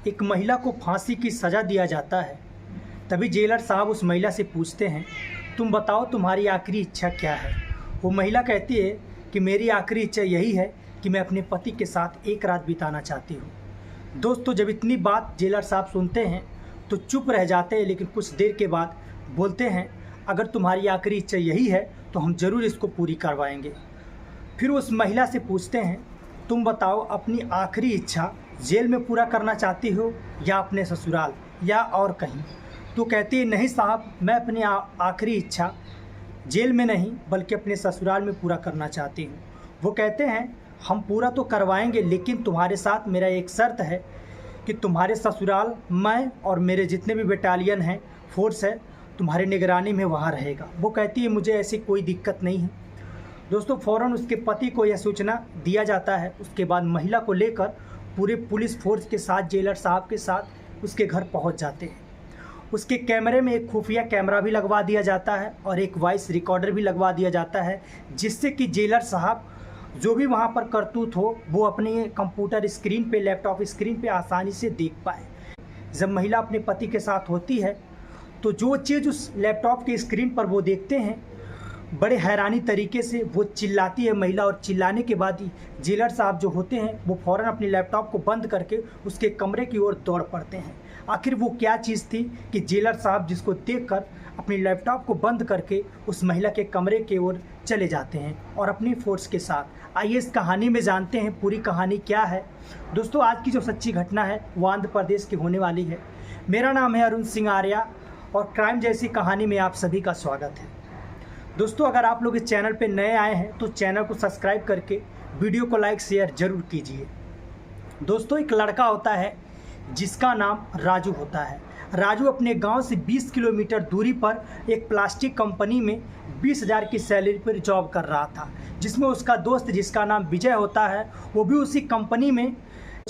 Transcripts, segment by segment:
एक महिला को फांसी की सज़ा दिया जाता है। तभी जेलर साहब उस महिला से पूछते हैं, तुम बताओ तुम्हारी आखिरी इच्छा क्या है। वो महिला कहती है कि मेरी आखिरी इच्छा यही है कि मैं अपने पति के साथ एक रात बिताना चाहती हूँ। दोस्तों, जब इतनी बात जेलर साहब सुनते हैं तो चुप रह जाते हैं, लेकिन कुछ देर के बाद बोलते हैं, अगर तुम्हारी आखिरी इच्छा यही है तो हम ज़रूर इसको पूरी करवाएंगे। फिर उस महिला से पूछते हैं, तुम बताओ अपनी आखिरी इच्छा जेल में पूरा करना चाहती हो या अपने ससुराल या और कहीं। तो कहती है, नहीं साहब, मैं अपनी आखिरी इच्छा जेल में नहीं बल्कि अपने ससुराल में पूरा करना चाहती हूँ। वो कहते हैं, हम पूरा तो करवाएंगे, लेकिन तुम्हारे साथ मेरा एक शर्त है कि तुम्हारे ससुराल मैं और मेरे जितने भी बटालियन हैं, फोर्स है, तुम्हारी निगरानी में वहाँ रहेगा। वो कहती है, मुझे ऐसी कोई दिक्कत नहीं है। दोस्तों, फ़ौरन उसके पति को यह सूचना दिया जाता है। उसके बाद महिला को लेकर पूरे पुलिस फोर्स के साथ जेलर साहब के साथ उसके घर पहुंच जाते हैं। उसके कैमरे में एक खुफिया कैमरा भी लगवा दिया जाता है और एक वॉइस रिकॉर्डर भी लगवा दिया जाता है, जिससे कि जेलर साहब जो भी वहां पर करतूत हो वो अपने कंप्यूटर स्क्रीन पे, लैपटॉप स्क्रीन पे आसानी से देख पाए। जब महिला अपने पति के साथ होती है तो जो चीज़ उस लैपटॉप के स्क्रीन पर वो देखते हैं, बड़े हैरानी तरीके से वो चिल्लाती है महिला, और चिल्लाने के बाद ही जेलर साहब जो होते हैं वो फ़ौरन अपने लैपटॉप को बंद करके उसके कमरे की ओर दौड़ पड़ते हैं। आखिर वो क्या चीज़ थी कि जेलर साहब जिसको देखकर अपने लैपटॉप को बंद करके उस महिला के कमरे की ओर चले जाते हैं और अपनी फोर्स के साथ। आइए इस कहानी में जानते हैं पूरी कहानी क्या है। दोस्तों, आज की जो सच्ची घटना है वो आंध्र प्रदेश की होने वाली है। मेरा नाम है अरुण सिंह आर्या और क्राइम जैसी कहानी में आप सभी का स्वागत है। दोस्तों, अगर आप लोग इस चैनल पे नए आए हैं तो चैनल को सब्सक्राइब करके वीडियो को लाइक शेयर जरूर कीजिए। दोस्तों, एक लड़का होता है जिसका नाम राजू होता है। राजू अपने गांव से 20 किलोमीटर दूरी पर एक प्लास्टिक कंपनी में 20,000 की सैलरी पर जॉब कर रहा था, जिसमें उसका दोस्त जिसका नाम विजय होता है वो भी उसी कंपनी में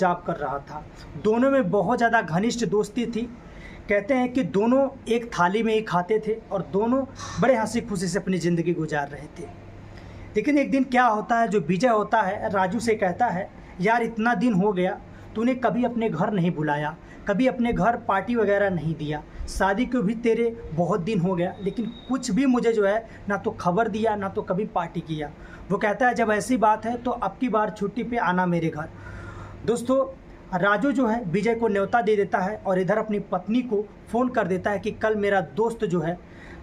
जॉब कर रहा था। दोनों में बहुत ज़्यादा घनिष्ठ दोस्ती थी। कहते हैं कि दोनों एक थाली में ही खाते थे और दोनों बड़े हंसी खुशी से अपनी ज़िंदगी गुजार रहे थे। लेकिन एक दिन क्या होता है, जो विजय होता है राजू से कहता है, यार इतना दिन हो गया, तूने कभी अपने घर नहीं बुलाया, कभी अपने घर पार्टी वगैरह नहीं दिया, शादी को भी तेरे बहुत दिन हो गया, लेकिन कुछ भी मुझे जो है ना तो खबर दिया ना तो कभी पार्टी किया। वो कहता है, जब ऐसी बात है तो अब की बार छुट्टी पे आना मेरे घर। दोस्तों, राजू जो है विजय को न्योता दे देता है और इधर अपनी पत्नी को फ़ोन कर देता है कि कल मेरा दोस्त जो है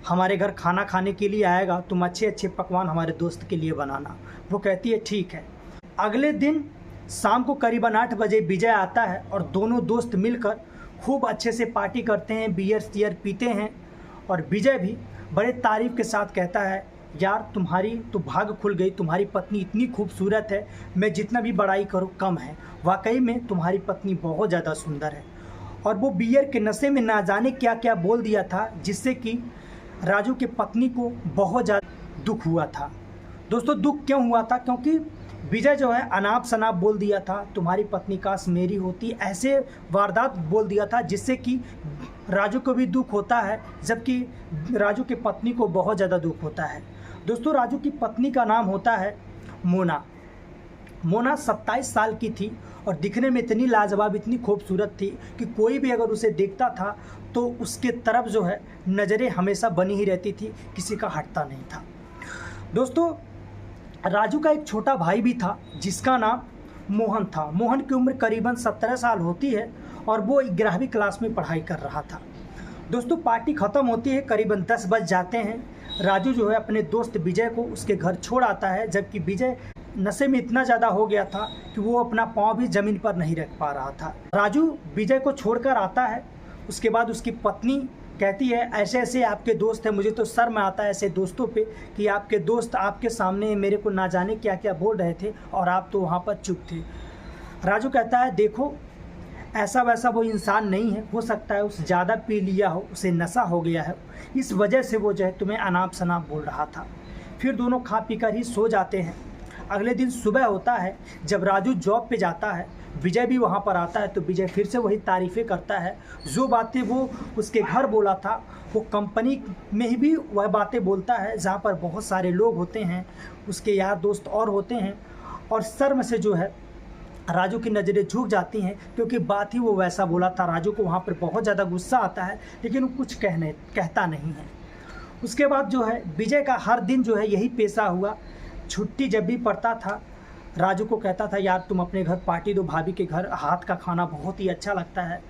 हमारे घर खाना खाने के लिए आएगा, तुम अच्छे अच्छे पकवान हमारे दोस्त के लिए बनाना। वो कहती है ठीक है। अगले दिन शाम को करीबन 8 बजे विजय आता है और दोनों दोस्त मिलकर खूब अच्छे से पार्टी करते हैं, बियर शियर पीते हैं। और विजय भी बड़े तारीफ़ के साथ कहता है, यार तुम्हारी तो भाग खुल गई, तुम्हारी पत्नी इतनी खूबसूरत है, मैं जितना भी बड़ाई करूँ कम है। वाकई में तुम्हारी पत्नी बहुत ज़्यादा सुंदर है। और वो बियर के नशे में ना जाने क्या क्या बोल दिया था, जिससे कि राजू की पत्नी को बहुत ज़्यादा दुख हुआ था। दोस्तों, दुख क्यों हुआ था? क्योंकि विजय जो है अनाप शनाप बोल दिया था, तुम्हारी पत्नी काश मेरी होती, ऐसे वारदात बोल दिया था, जिससे कि राजू को भी दुख होता है, जबकि राजू की पत्नी को बहुत ज़्यादा दुख होता है। दोस्तों, राजू की पत्नी का नाम होता है मोना। मोना 27 साल की थी और दिखने में इतनी लाजवाब, इतनी खूबसूरत थी कि कोई भी अगर उसे देखता था तो उसके तरफ जो है नज़रें हमेशा बनी ही रहती थी, किसी का हटता नहीं था। दोस्तों, राजू का एक छोटा भाई भी था जिसका नाम मोहन था। मोहन की उम्र करीबन 17 साल होती है और वो 11वीं क्लास में पढ़ाई कर रहा था। दोस्तों, पार्टी ख़त्म होती है, करीबन 10 बज जाते हैं। राजू जो है अपने दोस्त विजय को उसके घर छोड़ आता है, जबकि विजय नशे में इतना ज़्यादा हो गया था कि वो अपना पाँव भी ज़मीन पर नहीं रख पा रहा था। राजू विजय को छोड़कर आता है। उसके बाद उसकी पत्नी कहती है, ऐसे ऐसे आपके दोस्त हैं, मुझे तो शर्म आता है ऐसे दोस्तों पे कि आपके दोस्त आपके सामने मेरे को ना जाने क्या क्या बोल रहे थे और आप तो वहाँ पर चुप थे। राजू कहता है, देखो ऐसा वैसा वो इंसान नहीं है, हो सकता है उसे ज़्यादा पी लिया हो, उसे नशा हो गया है, इस वजह से वो जो है तुम्हें अनाप शनाप बोल रहा था। फिर दोनों खा पी कर ही सो जाते हैं। अगले दिन सुबह होता है, जब राजू जॉब पे जाता है, विजय भी वहाँ पर आता है, तो विजय फिर से वही तारीफ़ें करता है। जो बातें वो उसके घर बोला था वो कंपनी में ही भी वह बातें बोलता है, जहाँ पर बहुत सारे लोग होते हैं, उसके यार दोस्त और होते हैं। और शर्म से जो है राजू की नज़रें झुक जाती हैं, क्योंकि बात ही वो वैसा बोला था। राजू को वहाँ पर बहुत ज़्यादा गुस्सा आता है, लेकिन वो कुछ कहता नहीं है। उसके बाद जो है विजय का हर दिन जो है यही पेशा हुआ। छुट्टी जब भी पड़ता था, राजू को कहता था यार तुम अपने घर पार्टी दो, भाभी के घर हाथ का खाना बहुत ही अच्छा लगता है।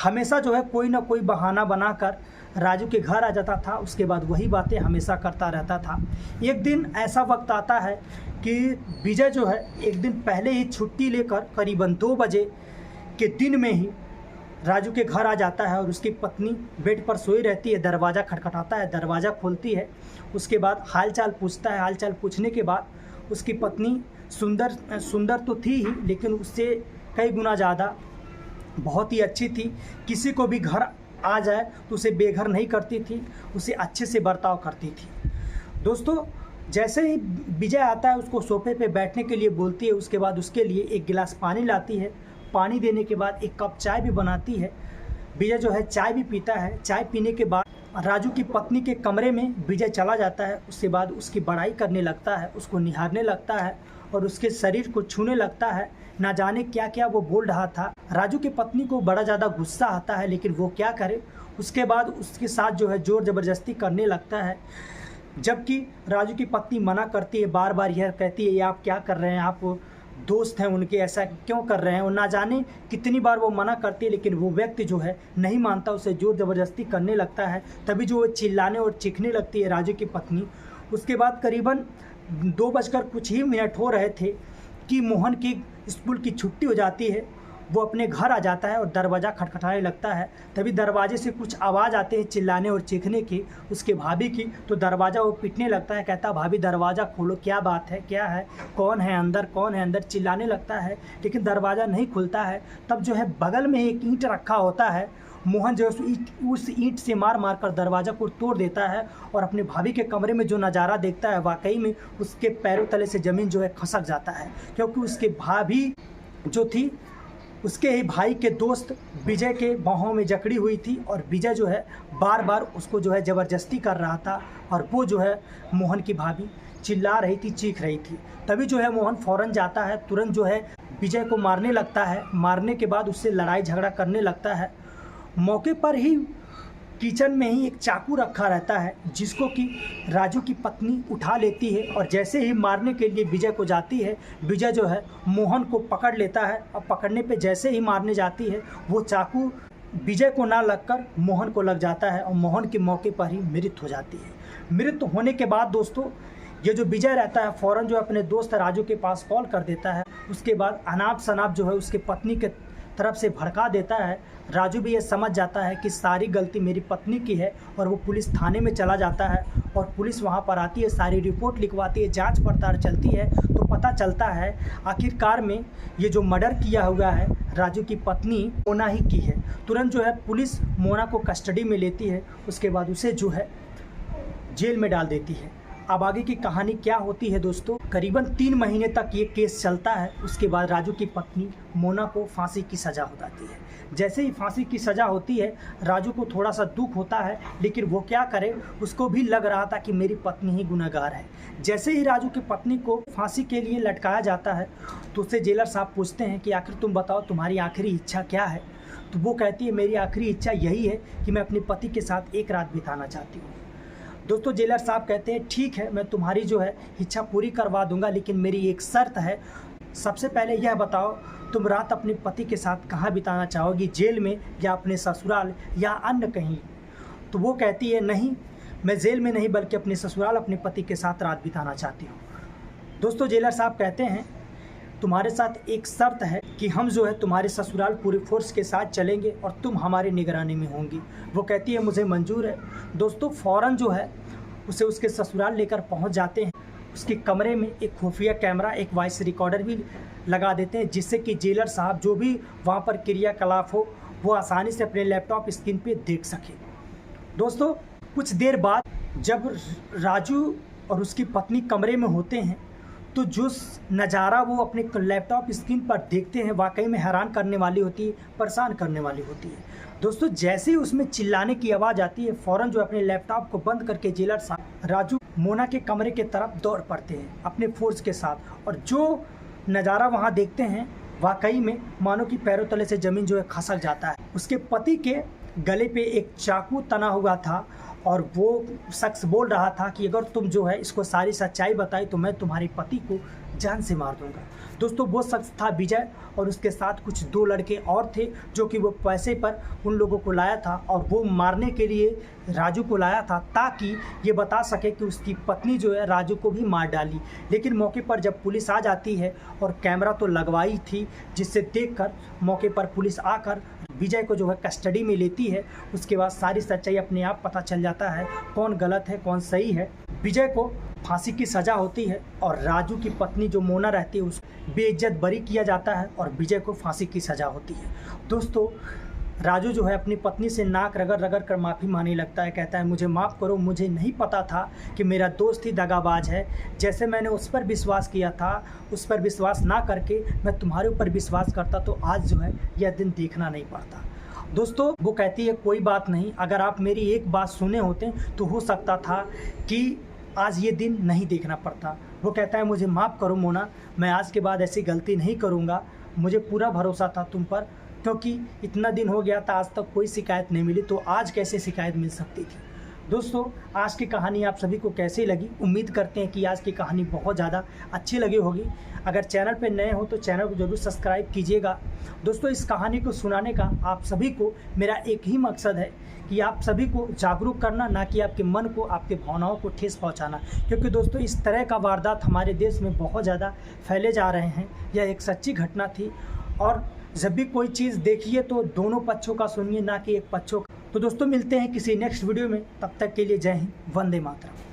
हमेशा जो है कोई ना कोई बहाना बनाकर राजू के घर आ जाता था। उसके बाद वही बातें हमेशा करता रहता था। एक दिन ऐसा वक्त आता है कि विजय जो है एक दिन पहले ही छुट्टी लेकर करीबन 2 बजे के दिन में ही राजू के घर आ जाता है और उसकी पत्नी बेड पर सोई रहती है। दरवाज़ा खटखटाता है, दरवाज़ा खोलती है। उसके बाद हालचाल पूछता है। हालचाल पूछने के बाद उसकी पत्नी सुंदर तो थी ही, लेकिन उससे कई गुना ज़्यादा बहुत ही अच्छी थी। किसी को भी घर आ जाए तो उसे बेघर नहीं करती थी, उसे अच्छे से बर्ताव करती थी। दोस्तों, जैसे ही विजय आता है उसको सोफे पे बैठने के लिए बोलती है। उसके बाद उसके लिए एक गिलास पानी लाती है। पानी देने के बाद एक कप चाय भी बनाती है। विजय जो है चाय भी पीता है। चाय पीने के बाद राजू की पत्नी के कमरे में विजय चला जाता है। उसके बाद उसकी बड़ाई करने लगता है, उसको निहारने लगता है और उसके शरीर को छूने लगता है। ना जाने क्या क्या वो बोल रहा था। राजू की पत्नी को बड़ा ज़्यादा गुस्सा आता है, लेकिन वो क्या करे। उसके बाद उसके साथ जो है ज़ोर ज़बरदस्ती करने लगता है, जबकि राजू की पत्नी मना करती है। बार बार यह कहती है ये आप क्या कर रहे हैं, आप दोस्त हैं उनके, ऐसा क्यों कर रहे हैं। और ना जाने कितनी बार वो मना करती है, लेकिन वो व्यक्ति जो है नहीं मानता, उसे ज़ोर ज़बरदस्ती करने लगता है। तभी जो वो चिल्लाने और चीखने लगती है राजू की पत्नी। उसके बाद करीबन 2 बजकर कुछ ही मिनट हो रहे थे कि मोहन की स्कूल की छुट्टी हो जाती है। वो अपने घर आ जाता है और दरवाज़ा खटखटाने लगता है। तभी दरवाजे से कुछ आवाज़ आते हैं चिल्लाने और चीखने की, उसके भाभी की। तो दरवाज़ा वो पीटने लगता है, कहता भाभी दरवाज़ा खोलो, क्या बात है, क्या है, कौन है अंदर, कौन है अंदर, चिल्लाने लगता है। लेकिन दरवाज़ा नहीं खुलता है। तब जो है बगल में एक ईंट रखा होता है। मोहन जो उस ईंट से मार मार कर दरवाज़ा को तोड़ देता है और अपने भाभी के कमरे में जो नज़ारा देखता है, वाकई में उसके पैरों तले से ज़मीन जो है खसक जाता है। क्योंकि उसके भाभी जो थी उसके ही भाई के दोस्त विजय के बाहों में जकड़ी हुई थी और विजय जो है बार बार उसको जो है ज़बरदस्ती कर रहा था। और वो जो है मोहन की भाभी चिल्ला रही थी, चीख रही थी। तभी जो है मोहन फ़ौरन जाता है, तुरंत जो है विजय को मारने लगता है। मारने के बाद उससे लड़ाई झगड़ा करने लगता है। मौके पर ही किचन में ही एक चाकू रखा रहता है, जिसको कि राजू की पत्नी उठा लेती है और जैसे ही मारने के लिए विजय को जाती है, विजय जो है मोहन को पकड़ लेता है। और पकड़ने पे जैसे ही मारने जाती है, वो चाकू विजय को ना लगकर मोहन को लग जाता है और मोहन के मौके पर ही मृत हो जाती है। मृत होने के बाद दोस्तों, ये जो विजय रहता है फ़ौरन जो अपने दोस्त राजू के पास कॉल कर देता है। उसके बाद अनाप शनाप जो है उसके पत्नी के तरफ से भड़का देता है। राजू भी ये समझ जाता है कि सारी गलती मेरी पत्नी की है और वो पुलिस थाने में चला जाता है। और पुलिस वहाँ पर आती है, सारी रिपोर्ट लिखवाती है, जांच पड़ताल चलती है। तो पता चलता है आखिरकार में ये जो मर्डर किया हुआ है राजू की पत्नी मोना ही की है। तुरंत जो है पुलिस मोना को कस्टडी में लेती है। उसके बाद उसे जो है जेल में डाल देती है। अब आगे की कहानी क्या होती है दोस्तों, करीबन 3 महीने तक ये केस चलता है। उसके बाद राजू की पत्नी मोना को फांसी की सज़ा हो जाती है। जैसे ही फांसी की सज़ा होती है, राजू को थोड़ा सा दुख होता है, लेकिन वो क्या करे, उसको भी लग रहा था कि मेरी पत्नी ही गुनहगार है। जैसे ही राजू की पत्नी को फांसी के लिए लटकाया जाता है, तो उससे जेलर साहब पूछते हैं कि आखिर तुम बताओ तुम्हारी आखिरी इच्छा क्या है। तो वो कहती है मेरी आखिरी इच्छा यही है कि मैं अपने पति के साथ एक रात बिताना चाहती हूँ। दोस्तों, जेलर साहब कहते हैं ठीक है, मैं तुम्हारी जो है इच्छा पूरी करवा दूंगा, लेकिन मेरी एक शर्त है। सबसे पहले यह बताओ तुम रात अपने पति के साथ कहाँ बिताना चाहोगी, जेल में या अपने ससुराल या अन्य कहीं। तो वो कहती है नहीं, मैं जेल में नहीं बल्कि अपने ससुराल अपने पति के साथ रात बिताना चाहती हूँ। दोस्तों, जेलर साहब कहते हैं तुम्हारे साथ एक शर्त है कि हम जो है तुम्हारे ससुराल पूरी फोर्स के साथ चलेंगे और तुम हमारी निगरानी में होंगी। वो कहती है मुझे मंजूर है। दोस्तों, फ़ौरन जो है उसे उसके ससुराल लेकर पहुंच जाते हैं। उसके कमरे में एक खुफिया कैमरा, एक वॉइस रिकॉर्डर भी लगा देते हैं, जिससे कि जेलर साहब जो भी वहाँ पर क्रियाकलाप हो वो आसानी से अपने लैपटॉप स्क्रीन पे देख सके। दोस्तों, कुछ देर बाद जब राजू और उसकी पत्नी कमरे में होते हैं, तो जो नज़ारा वो अपने लैपटॉप स्क्रीन पर देखते हैं वाकई में हैरान करने वाली होती है, परेशान करने वाली होती है। दोस्तों, जैसे ही उसमें चिल्लाने की आवाज़ आती है, फ़ौरन जो अपने लैपटॉप को बंद करके जेलर साहब राजू मोना के कमरे के तरफ दौड़ पड़ते हैं अपने फोर्स के साथ। और जो नज़ारा वहाँ देखते हैं वाकई में मानो कि पैरों तले से ज़मीन जो है खसक जाता है। उसके पति के गले पे एक चाकू तना हुआ था और वो शख्स बोल रहा था कि अगर तुम जो है इसको सारी सच्चाई बताई तो मैं तुम्हारे पति को जान से मार दूंगा। दोस्तों वो शख्स था विजय और उसके साथ कुछ 2 लड़के और थे जो कि वो पैसे पर उन लोगों को लाया था और वो मारने के लिए राजू को लाया था ताकि ये बता सके कि उसकी पत्नी जो है राजू को भी मार डाली। लेकिन मौके पर जब पुलिस आ जाती है और कैमरा तो लगवाई थी, जिससे देखकर मौके पर पुलिस आकर विजय को जो है कस्टडी में लेती है। उसके बाद सारी सच्चाई अपने आप पता चल जाता है, कौन गलत है कौन सही है। विजय को फांसी की सज़ा होती है और राजू की पत्नी जो मोना रहती है उस बेइज्जत बरी किया जाता है और विजय को फांसी की सज़ा होती है। दोस्तों राजू जो है अपनी पत्नी से नाक रगड़ रगड़ कर माफ़ी मांगने लगता है, कहता है मुझे माफ़ करो, मुझे नहीं पता था कि मेरा दोस्त ही दगाबाज है। जैसे मैंने उस पर विश्वास किया था, उस पर विश्वास ना करके मैं तुम्हारे ऊपर विश्वास करता तो आज जो है यह दिन देखना नहीं पड़ता। दोस्तों वो कहती है कोई बात नहीं, अगर आप मेरी एक बात सुने होते तो हो सकता था कि आज ये दिन नहीं देखना पड़ता। वो कहता है मुझे माफ़ करो मोना, मैं आज के बाद ऐसी गलती नहीं करूँगा। मुझे पूरा भरोसा था तुम पर, क्योंकि इतना दिन हो गया था आज तक कोई शिकायत नहीं मिली, तो आज कैसे शिकायत मिल सकती थी। दोस्तों आज की कहानी आप सभी को कैसी लगी? उम्मीद करते हैं कि आज की कहानी बहुत ज़्यादा अच्छी लगी होगी। अगर चैनल पर नए हो तो चैनल को जरूर सब्सक्राइब कीजिएगा। दोस्तों इस कहानी को सुनाने का आप सभी को मेरा एक ही मकसद है कि आप सभी को जागरूक करना, ना कि आपके मन को, आपके भावनाओं को ठेस पहुंचाना। क्योंकि दोस्तों इस तरह का वारदात हमारे देश में बहुत ज़्यादा फैले जा रहे हैं। यह एक सच्ची घटना थी और जब भी कोई चीज़ देखिए तो दोनों पक्षों का सुनिए, ना कि एक पक्षों का। तो दोस्तों मिलते हैं किसी नेक्स्ट वीडियो में, तब तक के लिए जय हिंद, वंदे मातरम।